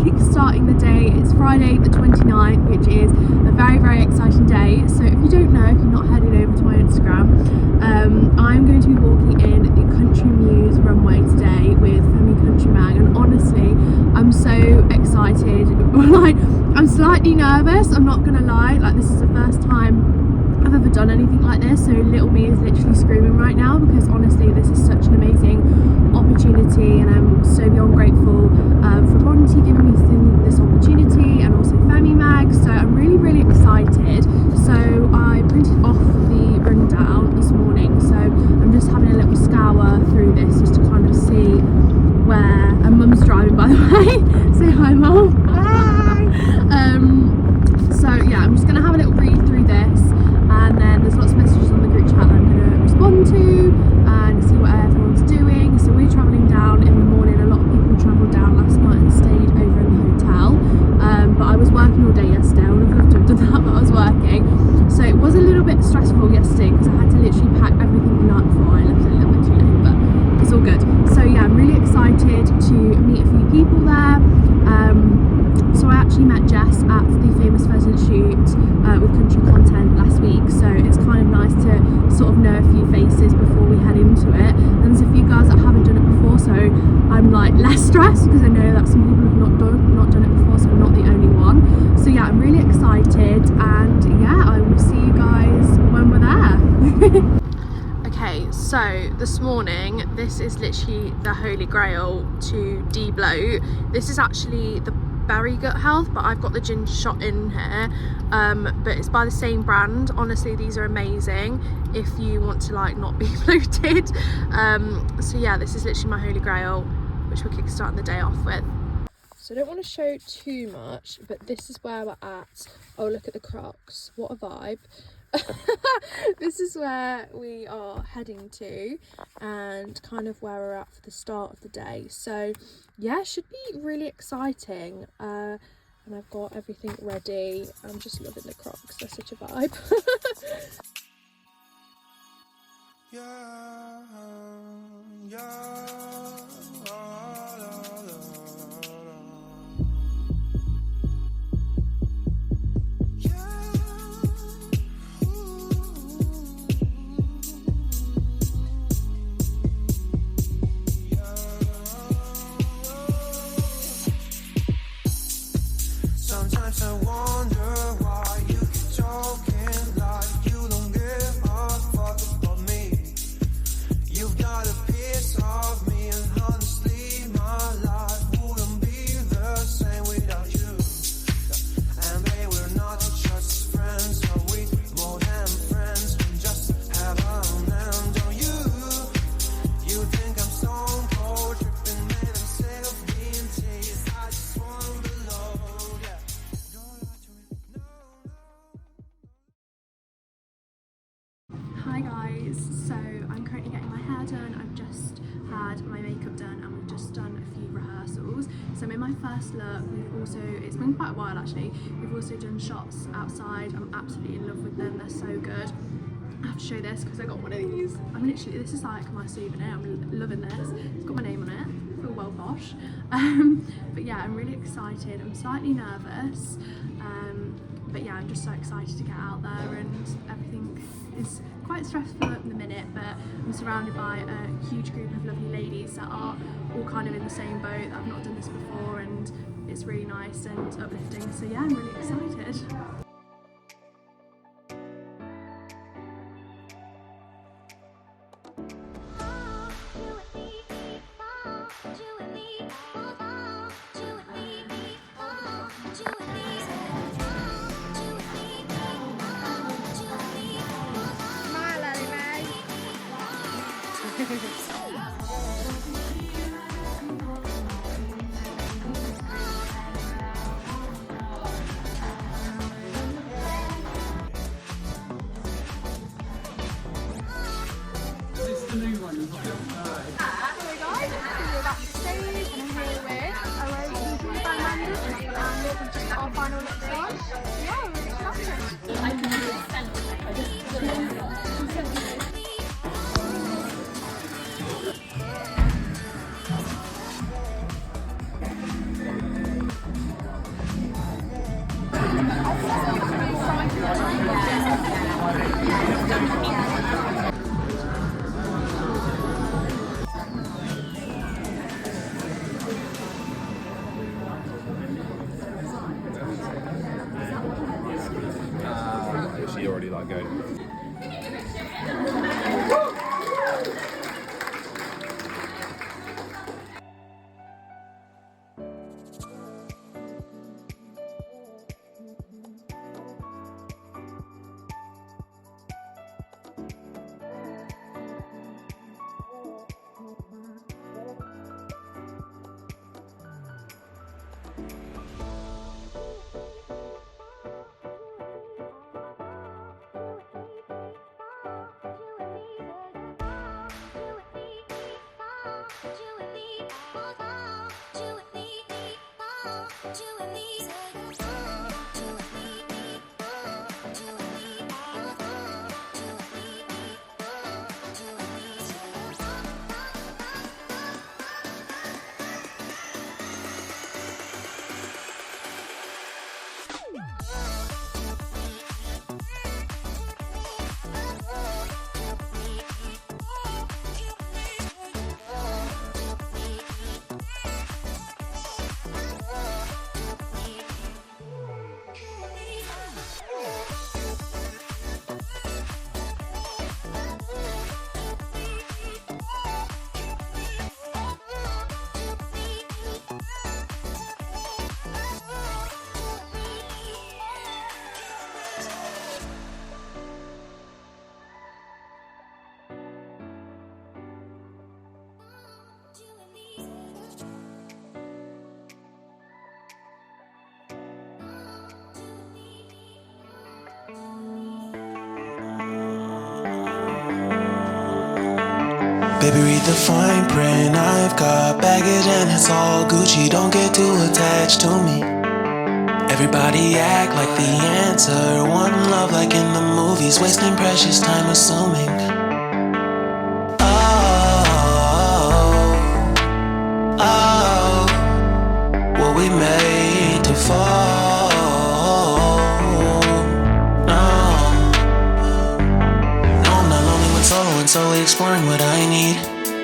kick-starting the day. It's Friday the 29th, which is a very, very exciting day. So if you don't know, if you're not heading over to my Instagram, I'm going to be walking in the Country Muse runway today with Femme County Mag, and honestly, I'm so excited. Like, I'm slightly nervous, I'm not gonna lie. Like, this is the first time I've ever done anything like this, so little me is literally screaming right now, because honestly this is such an amazing opportunity, and I'm so beyond grateful for Bonty giving me this opportunity, and also Femme Mag. So I'm really, really excited. So I printed off the rundown this morning, so I'm just having a little scour through this just to kind of see where, and Mum's driving, by the way. Say hi, Mum. Hi. So yeah, I'm just gonna have a little read through this, and then there's lots of messages on the group chat that I'm going to respond to and see what everyone's doing. So we're travelling down in the morning. A lot of people travelled down last night and stayed over in the hotel, but I was working all day yesterday. I would have loved to have done that, but I was working, so it was a little bit stressful yesterday because I had to literally pack everything the night before. I left it a little bit too late, but it's all good. So yeah, I'm really excited to meet a few people there. So I actually met Jess at the famous pheasant shoot with Country Content last week, so it's kind of nice to sort of know a few faces before we head into it. And there's a few guys that haven't done it before, so I'm like less stressed because I know that some people have not done it before, so I'm not the only one. So yeah, I'm really excited, and yeah, I will see you guys when we're there. Okay, so this morning, this is literally the holy grail to de-bloat. This is actually the berry gut health, but I've got the ginger shot in here, but it's by the same brand. Honestly, these are amazing if you want to like not be bloated. So yeah, this is literally my holy grail, which we're kickstarting the day off with. So I don't want to show too much, but this is where we're at. Oh, look at the Crocs, what a vibe. This is where we are heading to, and kind of where we're at for the start of the day. So yeah, should be really exciting. And I've got everything ready. I'm just loving the Crocs, they're such a vibe. Sometimes I wonder why you keep talking like you don't give a fuck about me. You've got a piece of me, and honestly my life wouldn't be the same without you. And babe, we're not just friends, are we more than friends? We just have an end on you. You think I'm stone cold, tripping, made I'm sick of being teased. I just wanna below. Hi guys, so I'm currently getting my hair done. I've just had my makeup done, and we've just done a few rehearsals. So I'm in my first look. It's been quite a while actually. We've also done shots outside. I'm absolutely in love with them, they're so good. I have to show this because I got one of these. I'm literally, this is like my souvenir. I'm loving this. It's got my name on it. I feel well posh. But yeah, I'm really excited. I'm slightly nervous. But yeah, I'm just so excited to get out there, and everything is quite stressful at the minute, but I'm surrounded by a huge group of lovely ladies that are all kind of in the same boat, that have not done this before, and it's really nice and uplifting. So yeah, I'm really excited. Baby, read the fine print. I've got baggage and it's all Gucci. Don't get too attached to me. Everybody act like the answer. One love like in the movies. Wasting precious time assuming. Oh, were we made to fall? And slowly exploring what I need.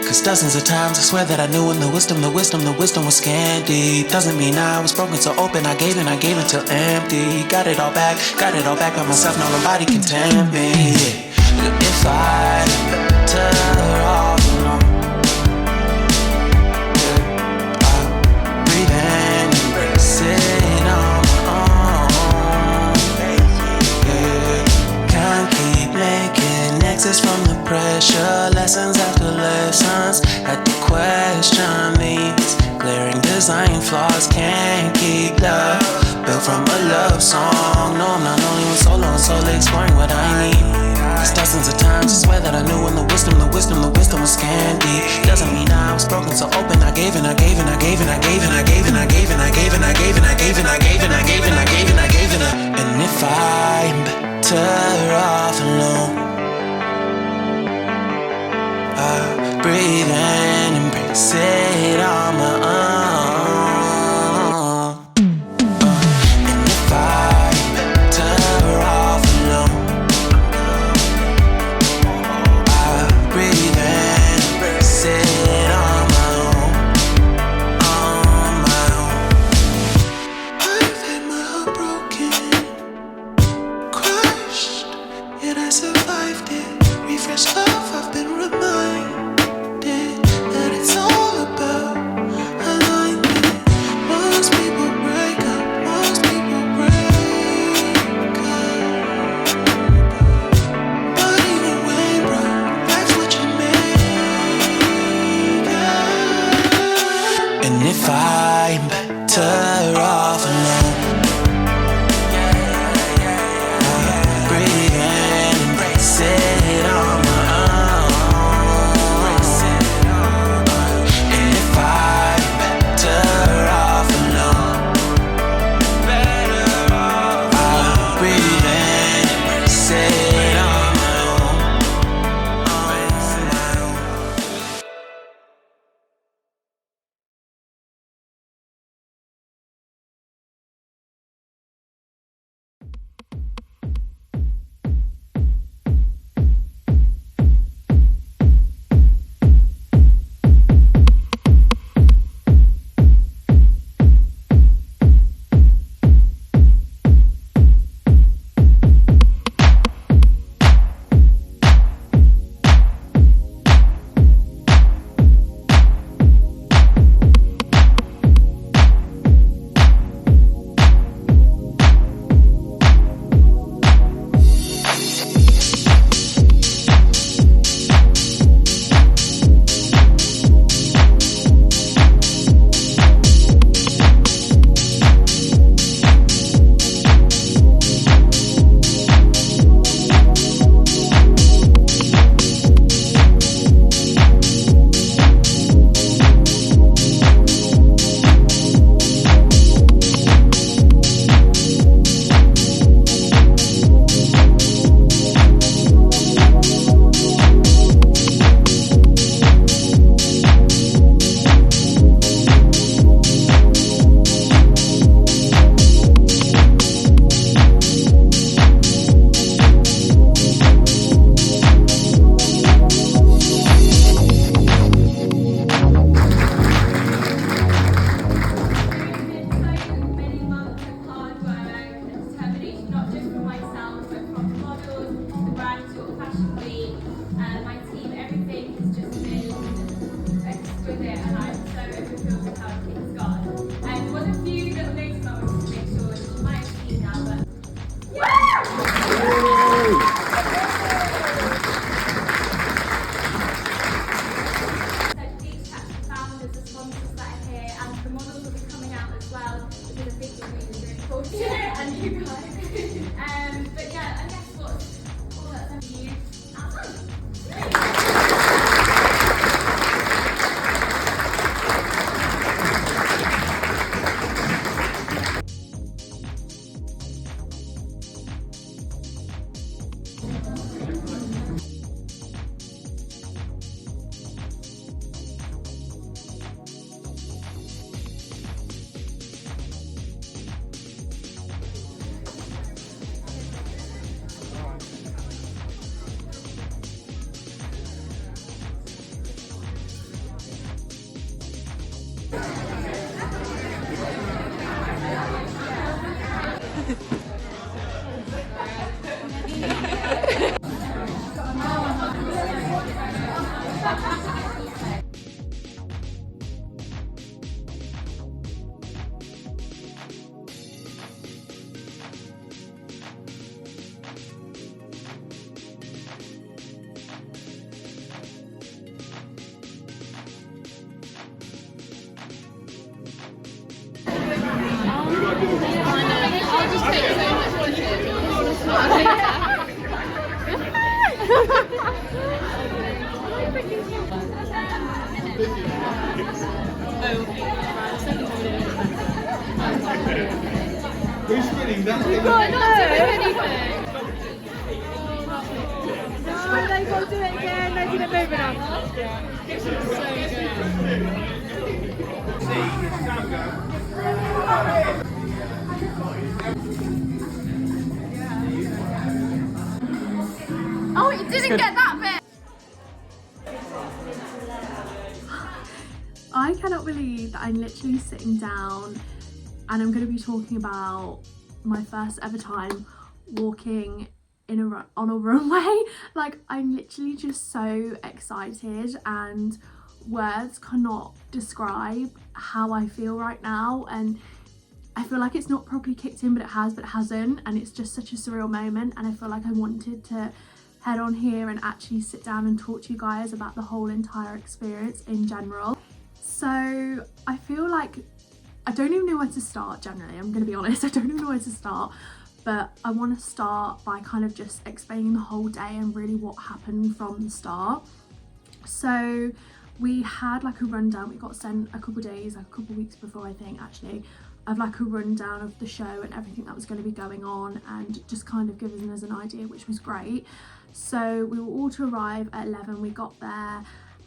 Cause dozens of times I swear that I knew when the wisdom was scanty. Doesn't mean I was broken so open, I gave till empty. Got it all back by myself, now nobody can tempt me. If I turn off alone, I breathe in, embrace it on my own. Can't keep making exits from the pressure, lessons after lessons. Had to question these glaring design flaws. Can't keep love built from a love song. No, I'm not only with solo and slowly exploring what I need. Cause dozens of times I swear that I knew when the wisdom was scanty. Doesn't mean I was broken so open. I gave and I gave and I gave and I gave and I gave and I gave and I gave and I gave and I gave and I gave and I gave and I gave and I gave and I. And if I'm better off alone, I breathe in, embrace it on my own. And if I'm better off alone, I breathe in, embrace it on my own, on my own. I've had my heart broken, crushed, yet I survived it. Refresh love, I've been reminded that it's all about I'll just take so much Who's spinning that? We've got not to do anything. No, they go do it again. They didn't move enough. This is so good. Oh, it didn't get that bit. I cannot believe that I'm literally sitting down and I'm going to be talking about my first ever time walking on a runway. Like, I'm literally just so excited and words cannot describe how I feel right now, and I feel like it's not properly kicked in, but it hasn't, and it's just such a surreal moment, and I feel like I wanted to head on here and actually sit down and talk to you guys about the whole entire experience in general. So I feel like I don't even know where to start generally, I'm going to be honest. I don't even know where to start, but I want to start by kind of just explaining the whole day and really what happened from the start. So we had like a rundown, we got sent a couple days, like a couple weeks before I think actually, of like a rundown of the show and everything that was going to be going on, and just kind of giving us an idea, which was great. So we were all to arrive at 11, we got there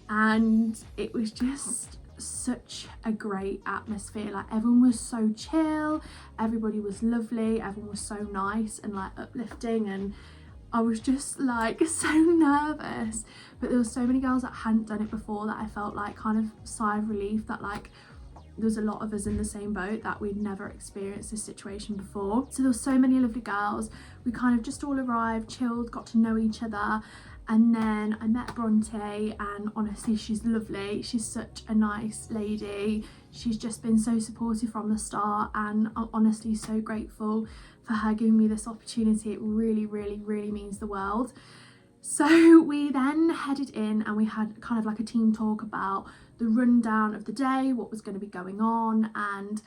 and it was just such a great atmosphere. Like, everyone was so chill, everybody was lovely, everyone was so nice and like uplifting, and I was just like so nervous, but there were so many girls that hadn't done it before that I felt like kind of sigh of relief that like there's a lot of us in the same boat, that we'd never experienced this situation before. So there were so many lovely girls. We kind of just all arrived, chilled, got to know each other, and then I met Bronte, and honestly she's lovely. She's such a nice lady. She's just been so supportive from the start, and I'm honestly so grateful for her giving me this opportunity. It really means the world. So we then headed in and we had kind of like a team talk about the rundown of the day, what was going to be going on. And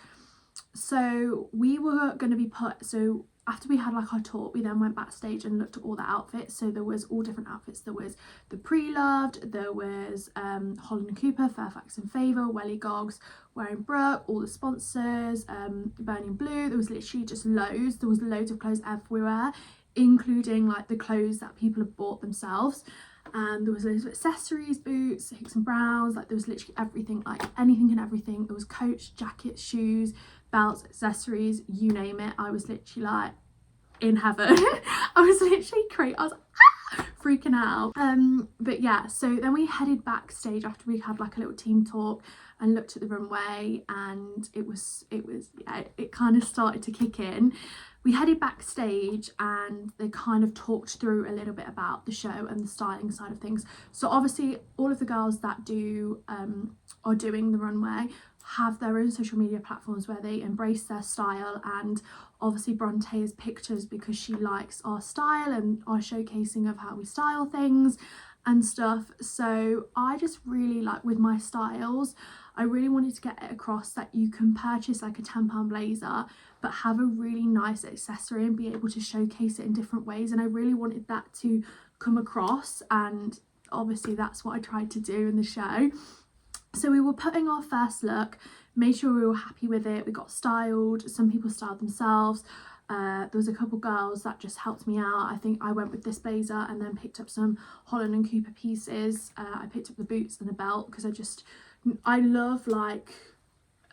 so we were going to be so after we had like our talk, we then went backstage and looked at all the outfits. So there was all different outfits. There was the Pre-Loved, there was Holland & Cooper, Fairfax and Favour, Welly Gogs, Wearing Brook, all the sponsors, Burning Blue. There was literally just loads. There was loads of clothes everywhere, including like the clothes that people have bought themselves. And there was loads of accessories, boots, Hicks and Browns, like there was literally everything, like anything and everything. There was coats, jackets, shoes, belts, accessories, you name it. I was literally like in heaven. I was literally crazy. I was like, freaking out. But yeah, so then we headed backstage after we had like a little team talk and looked at the runway, and it kind of started to kick in. We headed backstage and they kind of talked through a little bit about the show and the styling side of things. So obviously all of the girls that are doing the runway have their own social media platforms where they embrace their style, and obviously Bronte's pictures because she likes our style and our showcasing of how we style things and stuff. So I just really like, with my styles, I really wanted to get it across that you can purchase like a £10 blazer but have a really nice accessory and be able to showcase it in different ways, and I really wanted that to come across, and obviously that's what I tried to do in the show. So we were putting our first look, made sure we were happy with it. We got styled, some people styled themselves. There was a couple girls that just helped me out. I think I went with this blazer and then picked up some Holland & Cooper pieces. I picked up the boots and the belt because I love like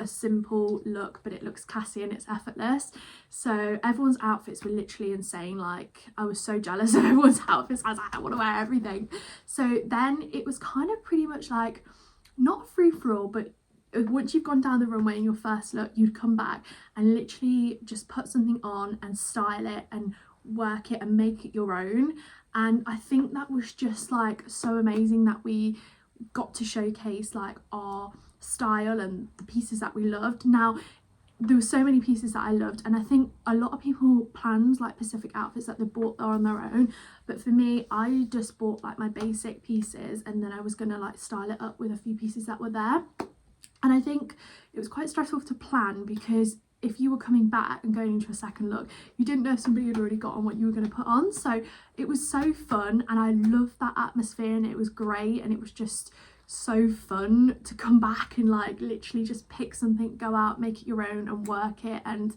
a simple look, but it looks classy and it's effortless. So everyone's outfits were literally insane. Like, I was so jealous of everyone's outfits. I was like, I want to wear everything. So then it was kind of pretty much like, not free for all, but once you've gone down the runway in your first look, you'd come back and literally just put something on and style it and work it and make it your own. And I think that was just like so amazing that we got to showcase like our style and the pieces that we loved. Now, there were so many pieces that I loved, and I think a lot of people planned like specific outfits that they bought on their own, but for me, I just bought like my basic pieces, and then I was gonna like style it up with a few pieces that were there. And I think it was quite stressful to plan because if you were coming back and going into a second look, you didn't know if somebody had already got on what you were going to put on. So it was so fun, and I loved that atmosphere, and it was great, and it was just so fun to come back and like literally just pick something, go out, make it your own and work it. And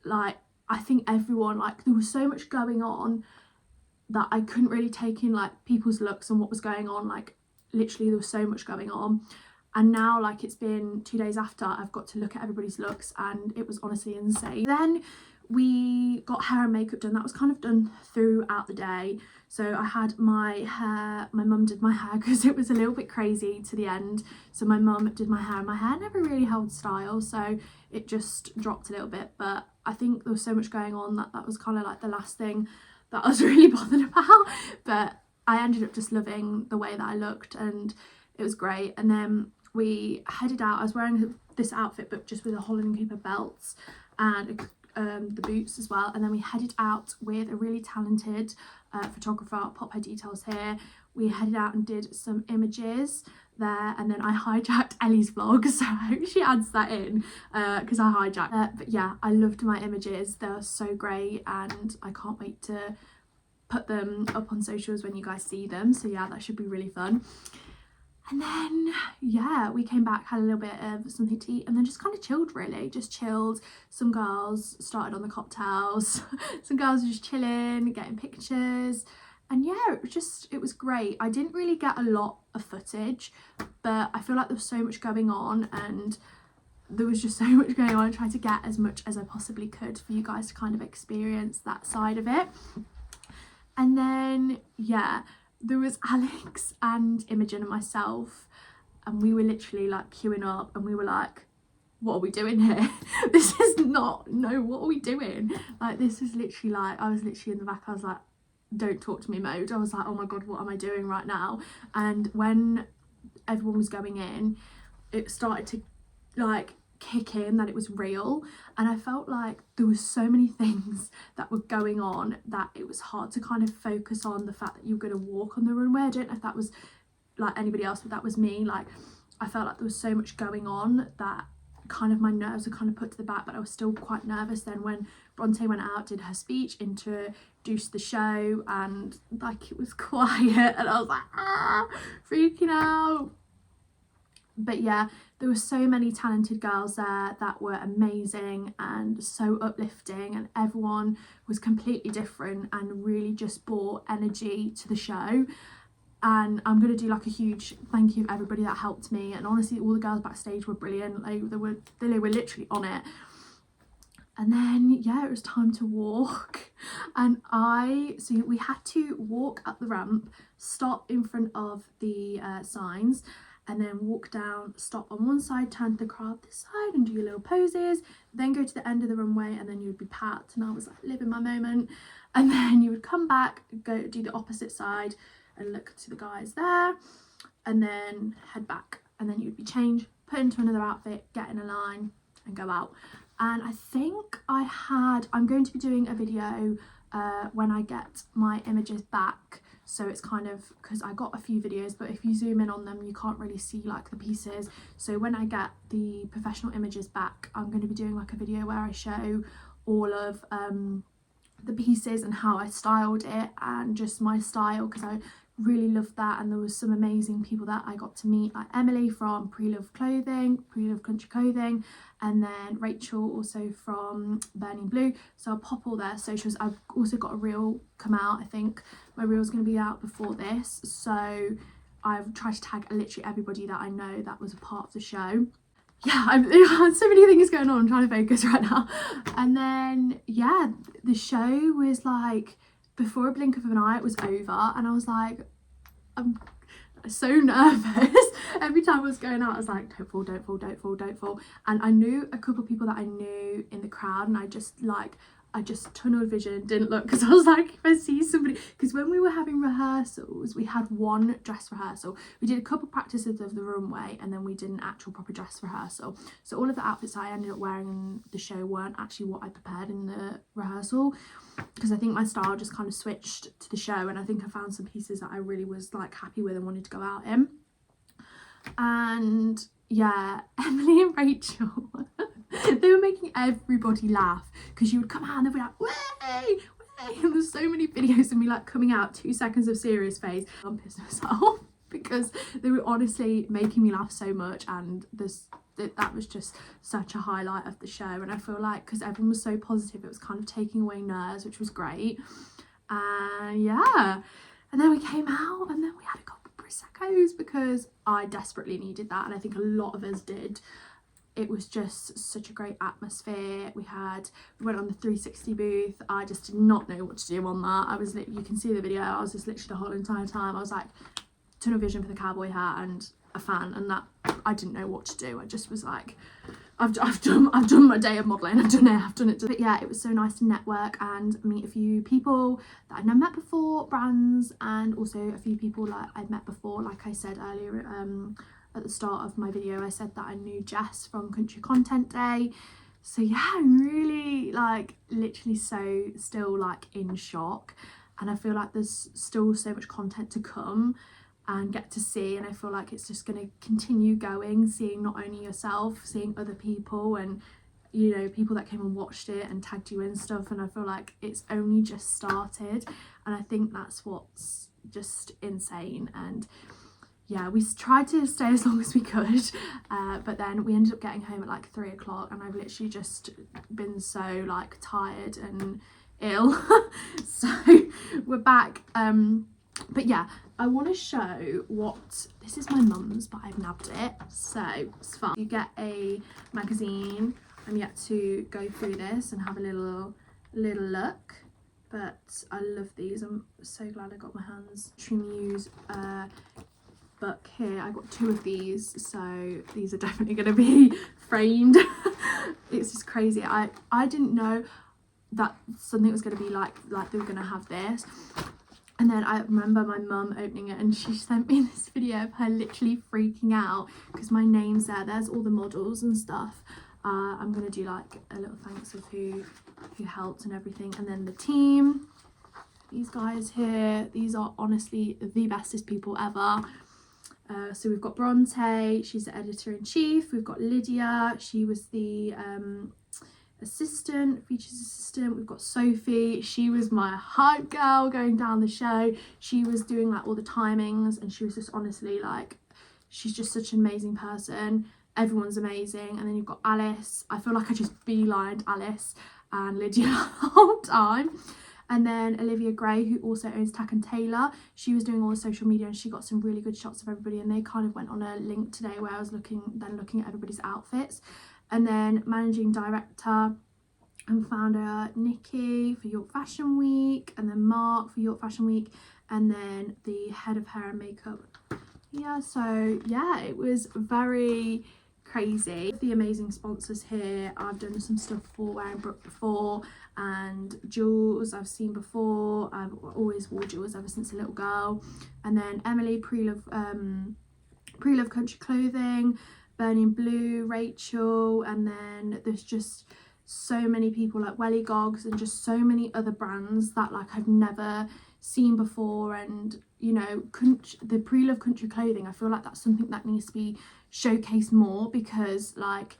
like I think everyone, like there was so much going on that I couldn't really take in like people's looks and what was going on. Like literally there was so much going on. And now like it's been 2 days after, I've got to look at everybody's looks, and it was honestly insane. Then we got hair and makeup done. That was kind of done throughout the day. So I had my hair, my mum did my hair because it was a little bit crazy to the end. So my mum did my hair, and my hair never really held style, so it just dropped a little bit. But I think there was so much going on that was kind of like the last thing that I was really bothered about. But I ended up just loving the way that I looked, and it was great. And then we headed out. I was wearing this outfit but just with a Holland & Cooper belts and the boots as well. And then we headed out with a really talented photographer. I'll pop her details here. We headed out and did some images there, and then I hijacked Ellie's vlog, so I hope she adds that in because I hijacked but yeah, I loved my images. They were so great, and I can't wait to put them up on socials when you guys see them. So yeah, that should be really fun. And then yeah, we came back, had a little bit of something to eat, and then just kind of chilled, really just chilled. Some girls started on the cocktails some girls were just chilling, getting pictures, and yeah, it was great. I didn't really get a lot of footage, but I feel like there was so much going on, and there was just so much going on. I tried to get as much as I possibly could for you guys to kind of experience that side of it. And then yeah, there was Alex and Imogen and myself, and we were literally like queuing up, and we were like, what are we doing here? This is not, no, what are we doing? Like this is literally like, I was literally in the back, I was like, don't talk to me mode. I was like, oh my god, what am I doing right now? And when everyone was going in, it started to like kick in that it was real, and I felt like there was so many things that were going on that it was hard to kind of focus on the fact that you were going to walk on the runway. I don't know if that was like anybody else, but that was me. Like I felt like there was so much going on that kind of my nerves were kind of put to the back, but I was still quite nervous. Then when Bronte went out, did her speech, introduced the show, and like it was quiet, and I was like freaking out. But yeah, there were so many talented girls there that were amazing and so uplifting, and everyone was completely different and really just brought energy to the show. And I'm going to do like a huge thank you to everybody that helped me, and honestly all the girls backstage were brilliant. Like they were literally on it. And then yeah, it was time to walk, and so we had to walk up the ramp, stop in front of the signs, and then walk down, stop on one side, turn to the crowd this side and do your little poses, then go to the end of the runway, and then you would be packed. And I was like living my moment. And then you would come back, go do the opposite side and look to the guys there, and then head back, and then you'd be changed, put into another outfit, get in a line and go out. And I think I'm going to be doing a video when I get my images back. So it's kind of, because I got a few videos, but if you zoom in on them you can't really see like the pieces. So when I get the professional images back, I'm going to be doing like a video where I show all of the pieces and how I styled it and just my style, because I really loved that. And there was some amazing people that I got to meet, like Emily from Pre-Love Country Clothing, and then Rachel also from Burning Blue. So I'll pop all their socials. I've also got a reel come out. I think my reel's going to be out before this, so I've tried to tag literally everybody that I know that was a part of the show. Yeah, I've so many things going on, I'm trying to focus right now. And then yeah, the show was like, before a blink of an eye it was over, and I was like, I'm so nervous. Every time I was going out I was like, don't fall, don't fall, don't fall, don't fall. And I knew a couple of people that I knew in the crowd, and I just tunnel vision, didn't look, because I was like, if I see somebody, because when we were having rehearsals, we had one dress rehearsal. We did a couple practices of the runway, and then we did an actual proper dress rehearsal. So all of the outfits I ended up wearing in the show weren't actually what I prepared in the rehearsal, because I think my style just kind of switched to the show, and I think I found some pieces that I really was like happy with and wanted to go out in. And yeah, Emily and Rachel They were making everybody laugh because you would come out and they'd be like, way, way. And there's so many videos of me like coming out 2 seconds of serious face. I'm pissed myself because they were honestly making me laugh so much, and that was just such a highlight of the show. And I feel like because everyone was so positive, it was kind of taking away nerves, which was great. And yeah, and then we came out and then we had a couple of Prosecco's because I desperately needed that, and I think a lot of us did. It was just such a great atmosphere. We went on the 360 booth. I just did not know what to do on that. You can see the video, I was just literally the whole entire time, I was like tunnel vision for the cowboy hat and a fan, and that I didn't know what to do. I just was like, I've done my day of modelling, I've done it. But yeah, it was so nice to network and meet a few people that I'd never met before, brands, and also a few people like I'd met before. Like I said earlier, at the start of my video, I said that I knew Jess from Country Content Day. So yeah, I'm really like literally still like in shock, and I feel like there's still so much content to come and get to see, and I feel like it's just going to continue going, seeing not only yourself, seeing other people, and you know, people that came and watched it and tagged you in stuff, and I feel like it's only just started, and I think that's what's just insane. And yeah, we tried to stay as long as we could, but then we ended up getting home at like 3 o'clock, and I've literally just been so like tired and ill. So we're back. But yeah, I want to show this is my mum's, but I've nabbed it, so it's fun. You get a magazine. I'm yet to go through this and have a little look, but I love these. I'm so glad I got my hands. Muse book here. I got 2 of these, so these are definitely going to be framed. It's just crazy. I didn't know that something was going to be like they were going to have this. And then I remember my mum opening it, and she sent me this video of her literally freaking out because my name's there. There's all the models and stuff. I'm going to do like a little thanks of who helped and everything. And then the team, these guys here, these are honestly the bestest people ever. So we've got Bronte, she's the editor-in-chief. We've got Lydia, she was the features assistant. We've got Sophie, she was my hype girl going down the show. She was doing like all the timings, and she was just honestly like, she's just such an amazing person. Everyone's amazing. And then you've got Alice. I feel like I just beelined Alice and Lydia the whole time. And then Olivia Gray, who also owns Tack and Taylor, she was doing all the social media, and she got some really good shots of everybody, and they kind of went on a link today where I was looking at everybody's outfits. And then managing director and founder Nikki for York Fashion Week, and then Mark for York Fashion Week, and then the head of hair and makeup. Yeah, so yeah, it was very crazy. The amazing sponsors here. I've done some stuff for wearing Brooke before, and Jules I've seen before. I've always wore Jules ever since a little girl. And then Emily, Pre-Love Country Clothing, Burning Blue, Rachel, and then there's just so many people like Welly Gogs and just so many other brands that like I've never seen before. And you know, the Pre-Love Country Clothing, I feel like that's something that needs to be showcased more, because like,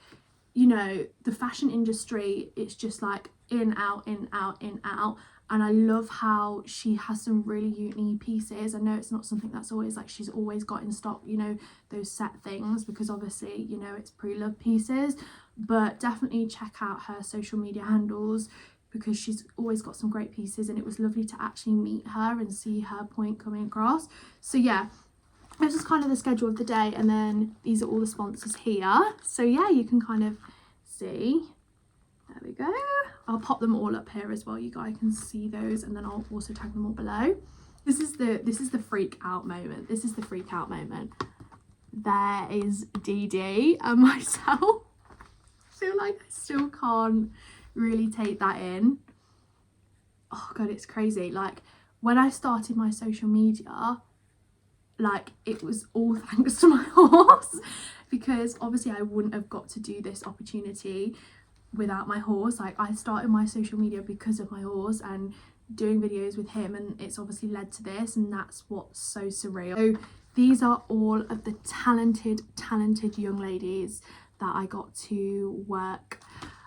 you know, the fashion industry, it's just like in, out, in, out, in, out. And I love how she has some really unique pieces. I know it's not something that's always like she's always got in stock, you know, those set things, because obviously, you know, it's Pre-Love pieces. But definitely check out her social media handles, because she's always got some great pieces, and it was lovely to actually meet her and see her point coming across. So yeah, this is kind of the schedule of the day, and then these are all the sponsors here. So yeah, you can kind of see. There we go. I'll pop them all up here as well. You guys can see those, and then I'll also tag them all below. This is the freak out moment. This is the freak out moment. There is Dee Dee and myself. I feel like I still can't really take that in. Oh god, it's crazy. Like when I started my social media, like it was all thanks to my horse, because obviously I wouldn't have got to do this opportunity without my horse. Like I started my social media because of my horse and doing videos with him, and it's obviously led to this, and that's what's so surreal. So these are all of the talented young ladies that I got to work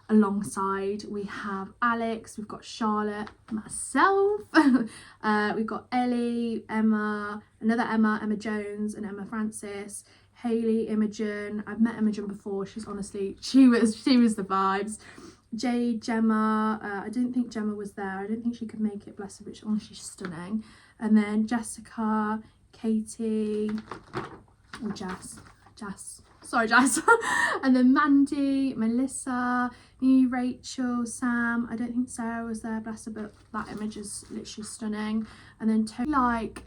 alongside. We have Alex, we've got Charlotte, myself, we've got Ellie, Emma, another Emma Jones, and Emma Francis, Hayley, Imogen. I've met Imogen before. She's honestly, she was the vibes. Jade, Gemma, I didn't think Gemma was there. I didn't think she could make it, bless her, but she's honestly stunning. And then Jessica, Katie, or Jess, sorry Jess, and then Mandy, Melissa, me, Rachel, Sam. I don't think Sarah was there, bless her, but that image is literally stunning. And then like,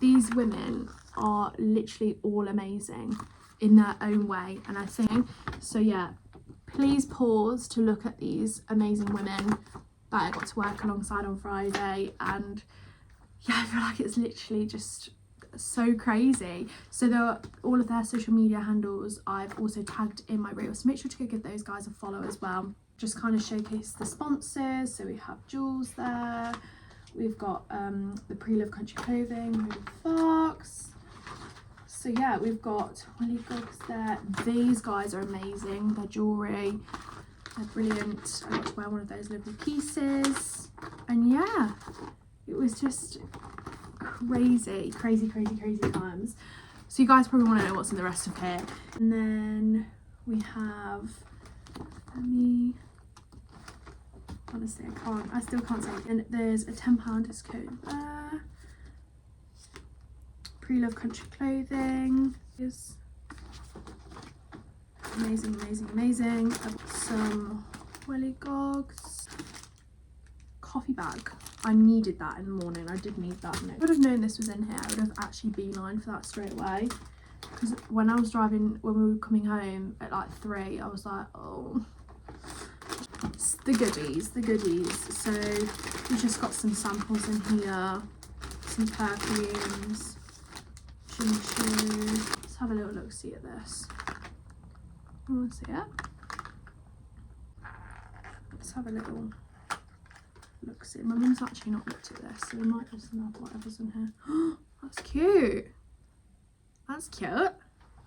these women are literally all amazing in their own way, and I think so. Yeah, please pause to look at these amazing women that I got to work alongside on Friday, and yeah, I feel like it's literally just so crazy. So all of their social media handles I've also tagged in my reel, so make sure to go give those guys a follow as well. Just kind of showcase the sponsors. So we have Jules there, we've got the Pre-Love Country Clothing, Fox. So yeah, we've got Willie Gogs there. These guys are amazing, their jewellery, they're brilliant. I got to wear one of those little pieces, and yeah, it was just crazy times. So you guys probably want to know what's in the rest of here. And then we have, honestly I still can't say it. And there's a £10 discount there. Pre-Love Country Clothing is amazing. Some Willie Gogs. Coffee bag. I needed that in the morning. I did need that. I would have known this was in here. I would have actually beeline for that straight away, because when I was driving, when we were coming home at like 3, I was like, oh, it's the goodies. So we've just got some samples in here, some perfumes, Jimmy Choo. Let's have a little look see at this. You want to see it? Let's have a little look see. My mum's actually not looked at this, so we might just smell whatever's in here. That's cute.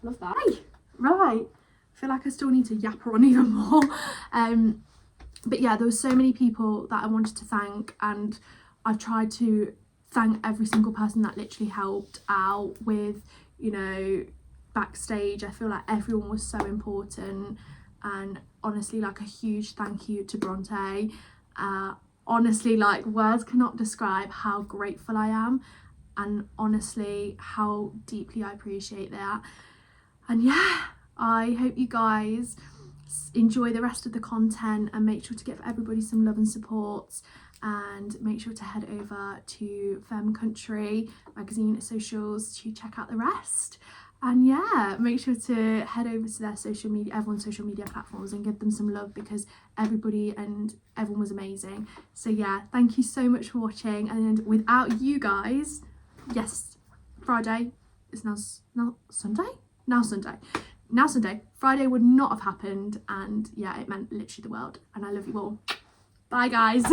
Love that. Right. I feel like I still need to yapper on even more. But yeah, there were so many people that I wanted to thank, and I've tried to thank every single person that literally helped out with, you know, backstage. I feel like everyone was so important, and honestly, like, a huge thank you to Bronte. Honestly, like, words cannot describe how grateful I am, and honestly how deeply I appreciate that. And yeah, I hope you guys enjoy the rest of the content, and make sure to give everybody some love and support, and make sure to head over to Femme Country Magazine socials to check out the rest. And yeah, make sure to head over to their social media, everyone's social media platforms, and give them some love, because everybody and everyone was amazing. So yeah, thank you so much for watching. And without you guys, yes, Friday is now Sunday. Friday would not have happened, and yeah, it meant literally the world. And I love you all. Bye guys.